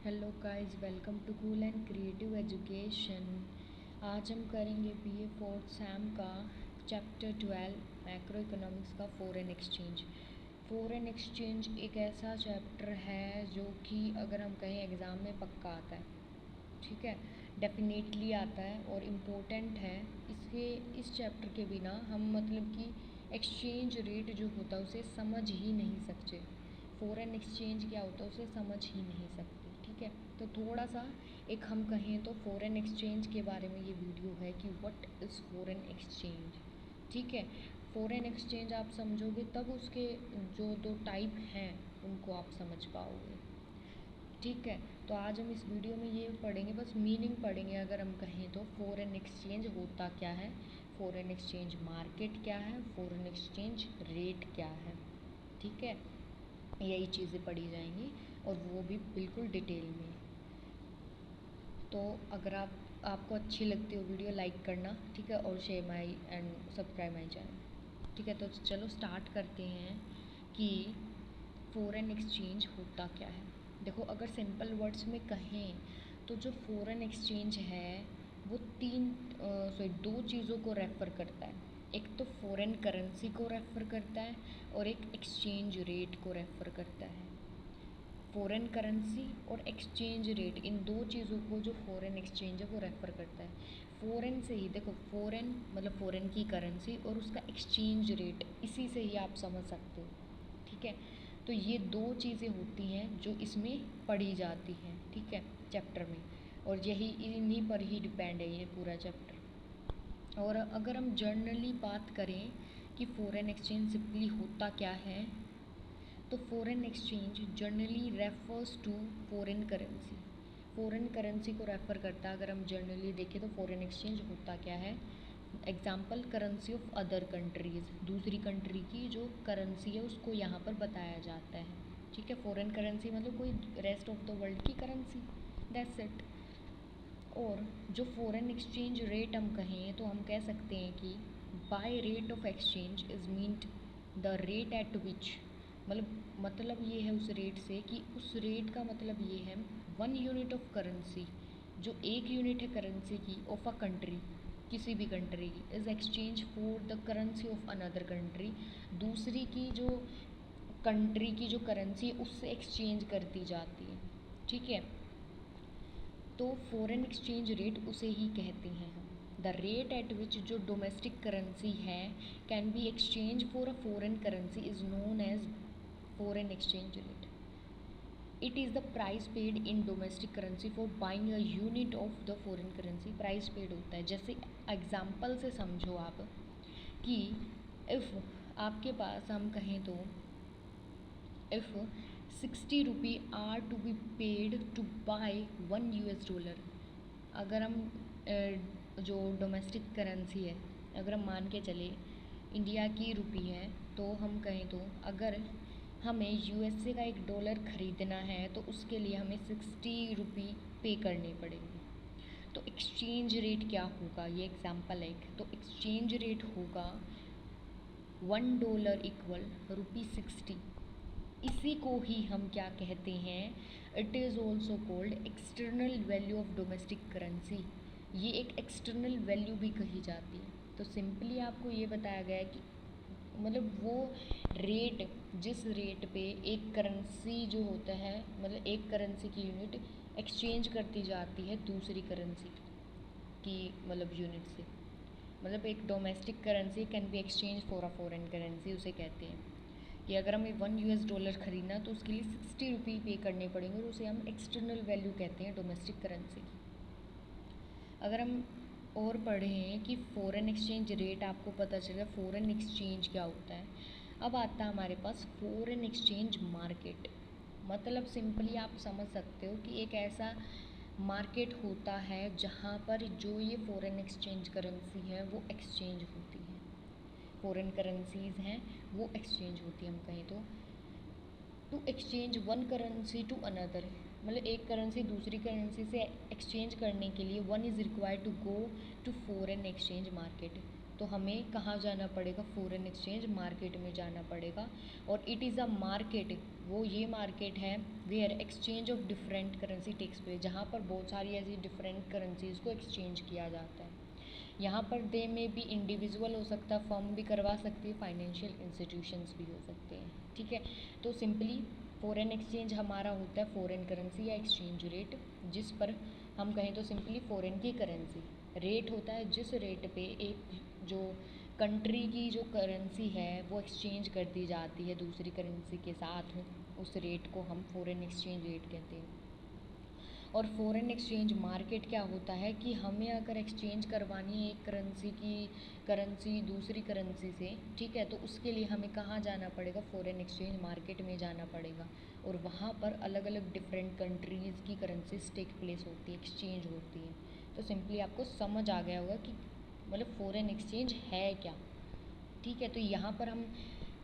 Hello guys, welcome to cool and creative education. आज हम करेंगे बीए फोर्थ सैम का चैप्टर 12 मैक्रो इकोनॉमिक्स का फॉरेन एक्सचेंज। फॉरेन एक्सचेंज एक ऐसा चैप्टर है जो कि अगर हम कहें एग्ज़ाम में पक्का आता है, ठीक है, डेफिनेटली आता है और इम्पोर्टेंट है। इस चैप्टर के बिना हम मतलब कि एक्सचेंज रेट जो होता है उसे समझ ही नहीं सकते। फ़ॉरेन एक्सचेंज क्या होता है उसे समझ ही नहीं सकते, ठीक है। तो थोड़ा सा एक हम कहें तो फ़ॉरेन एक्सचेंज के बारे में ये वीडियो है कि व्हाट इज़ फ़ॉरेन एक्सचेंज, ठीक है। फ़ॉरेन एक्सचेंज आप समझोगे तब उसके जो दो टाइप हैं उनको आप समझ पाओगे, ठीक है। तो आज हम इस वीडियो में ये पढ़ेंगे, बस मीनिंग पढ़ेंगे। अगर हम कहें तो फ़ॉरेन एक्सचेंज होता क्या है, फ़ॉरेन एक्सचेंज मार्केट क्या है, फ़ॉरेन एक्सचेंज रेट क्या है, ठीक है। यही चीज़ें पढ़ी जाएंगी और वो भी बिल्कुल डिटेल में। तो अगर आपको अच्छी लगती हो वीडियो, लाइक करना, ठीक है, और share my and subscribe my channel, ठीक है। तो चलो स्टार्ट करते हैं कि फ़ॉरेन एक्सचेंज होता क्या है। देखो, अगर सिंपल वर्ड्स में कहें तो जो फ़ॉरेन एक्सचेंज है वो दो चीज़ों को रेफ़र करता है। एक तो फ़ॉरेन करेंसी को रेफ़र करता है और एक एक्सचेंज रेट को रेफ़र करता है। फ़ॉरेन करेंसी और एक्सचेंज रेट, इन दो चीज़ों को जो फ़ॉरेन एक्सचेंज है वो रेफ़र करता है। फ़ॉरेन से ही देखो, फ़ॉरेन मतलब फ़ॉरेन की करेंसी और उसका एक्सचेंज रेट, इसी से ही आप समझ सकते हो, ठीक है। तो ये दो चीज़ें होती हैं जो इसमें पढ़ी जाती हैं, ठीक है, चैप्टर में, और यही इन्हीं पर ही डिपेंड है ये पूरा चैप्टर। और अगर हम जनरली बात करें कि फ़ॉरेन एक्सचेंज सिंपली होता क्या है, तो foreign exchange generally refers to foreign currency, foreign currency को रेफ़र करता है। अगर हम जनरली देखें तो फ़ॉरेन एक्सचेंज होता क्या है, example currency of other countries, दूसरी कंट्री की जो करेंसी है उसको यहाँ पर बताया जाता है, ठीक है। फ़ॉरेन करेंसी मतलब कोई रेस्ट ऑफ द वर्ल्ड की करेंसी, दैट्स इट। और जो फ़ॉरेन एक्सचेंज रेट हम कहें तो हम कह सकते हैं कि by rate of exchange is meant the rate at विच, मतलब ये है उस रेट से कि उस रेट का मतलब ये है 1 यूनिट ऑफ करेंसी, जो 1 यूनिट है करेंसी की ऑफ अ कंट्री, किसी भी कंट्री की, is exchange for the currency of another country, दूसरी की जो कंट्री की जो करेंसी है उससे एक्सचेंज कर दी जाती है, ठीक है। तो फ़ॉरेन एक्सचेंज रेट उसे ही कहते हैं हम। द रेट एट विच जो डोमेस्टिक करेंसी है can be exchange for a foreign currency is known as foreign exchange rate. It is the price paid in domestic currency for buying a unit of the foreign currency. Price paid होता है, जैसे example से समझो आप कि if आपके पास हम कहें तो if 60 rupee are to be paid to buy $1, अगर हम जो डोमेस्टिक करेंसी है, अगर हम मान के चले इंडिया की रुपी है, तो हम कहें तो अगर हमें यूएसए का $1 ख़रीदना है तो उसके लिए हमें 60 रुपी पे करने पड़ेंगे। तो एक्सचेंज रेट क्या होगा, ये एग्जाम्पल है। तो एक्सचेंज रेट होगा $1 इक्वल ₹60। इसी को ही हम क्या कहते हैं, it is also cold external value of domestic currency. ये एक एक्सटर्नल वैल्यू भी कही जाती है। तो सिंपली आपको ये बताया गया है कि मतलब वो रेट, जिस रेट पे एक करेंसी जो होता है, मतलब एक करेंसी की यूनिट एक्सचेंज करती जाती है दूसरी करेंसी की मतलब यूनिट से, मतलब एक domestic currency can be exchange for a foreign currency, उसे कहते हैं कि अगर हमें $1 ख़रीदना तो उसके लिए 60 रुपी पे करने पड़ेंगे और उसे हम एक्सटर्नल वैल्यू कहते हैं डोमेस्टिक करेंसी की। अगर हम और पढ़ें कि फ़ॉरेन एक्सचेंज रेट, आपको पता चला फ़ॉरेन एक्सचेंज क्या होता है। अब आता है हमारे पास फ़ॉरेन एक्सचेंज मार्केट। मतलब सिंपली आप समझ सकते हो कि एक ऐसा मार्केट होता है जहाँ पर जो ये फ़ॉरेन एक्सचेंज करेंसी है वो एक्सचेंज होती है, फ़ॉरेन करेंसीज़ हैं वो एक्सचेंज होती है। हम कहें तो to exchange one currency to another, मतलब एक करेंसी दूसरी करेंसी से एक्सचेंज करने के लिए one is required to go to foreign exchange market. तो हमें कहाँ जाना पड़ेगा, फॉरेन एक्सचेंज मार्केट में जाना पड़ेगा। और इट इज़ अ मार्केट, वो ये मार्केट है where exchange of different currency takes place, जहाँ पर बहुत सारी ऐसी डिफरेंट करेंसीज़ को एक्सचेंज किया जाता है। यहाँ पर दे में भी इंडिविजुअल हो सकता है, फर्म भी करवा सकती है, फाइनेंशियल इंस्टीट्यूशंस भी हो सकते हैं, ठीक है। तो सिंपली फॉरेन एक्सचेंज हमारा होता है फॉरेन करेंसी या एक्सचेंज रेट, जिस पर हम कहें तो सिंपली फॉरेन की करेंसी रेट होता है, जिस रेट पे एक जो कंट्री की जो करेंसी है वो एक्सचेंज कर दी जाती है दूसरी करेंसी के साथ, उस रेट को हम फॉरेन एक्सचेंज रेट कहते हैं। और फॉरेन एक्सचेंज मार्केट क्या होता है कि हमें अगर एक्सचेंज करवानी है एक करेंसी दूसरी करेंसी से, ठीक है, तो उसके लिए हमें कहाँ जाना पड़ेगा, फॉरेन एक्सचेंज मार्केट में जाना पड़ेगा। और वहाँ पर अलग अलग डिफरेंट कंट्रीज़ की करेंसीज टेक प्लेस होती है, एक्सचेंज होती है। तो सिंपली आपको समझ आ गया होगा कि मतलब फॉरेन एक्सचेंज है क्या, ठीक है। तो यहाँ पर हम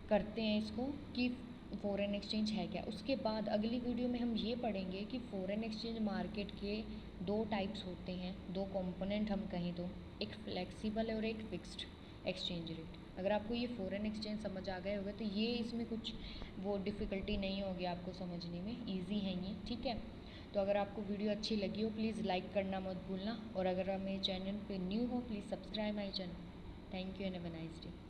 करते हैं इसको कि फ़ॉरेन एक्सचेंज है क्या। उसके बाद अगली वीडियो में हम ये पढ़ेंगे कि फ़ॉरेन एक्सचेंज मार्केट के दो टाइप्स होते हैं, दो कंपोनेंट हम कहें तो, एक फ्लेक्सिबल और एक फिक्स्ड एक्सचेंज रेट। अगर आपको ये फ़ॉरेन एक्सचेंज समझ आ गए होगा तो ये इसमें कुछ वो डिफ़िकल्टी नहीं होगी आपको समझने में, ईजी है ये, ठीक है। तो अगर आपको वीडियो अच्छी लगी हो प्लीज़ लाइक करना मत भूलना, और अगर आप मेरे चैनल पे न्यू हो please subscribe my channel. Thank you and have a nice day.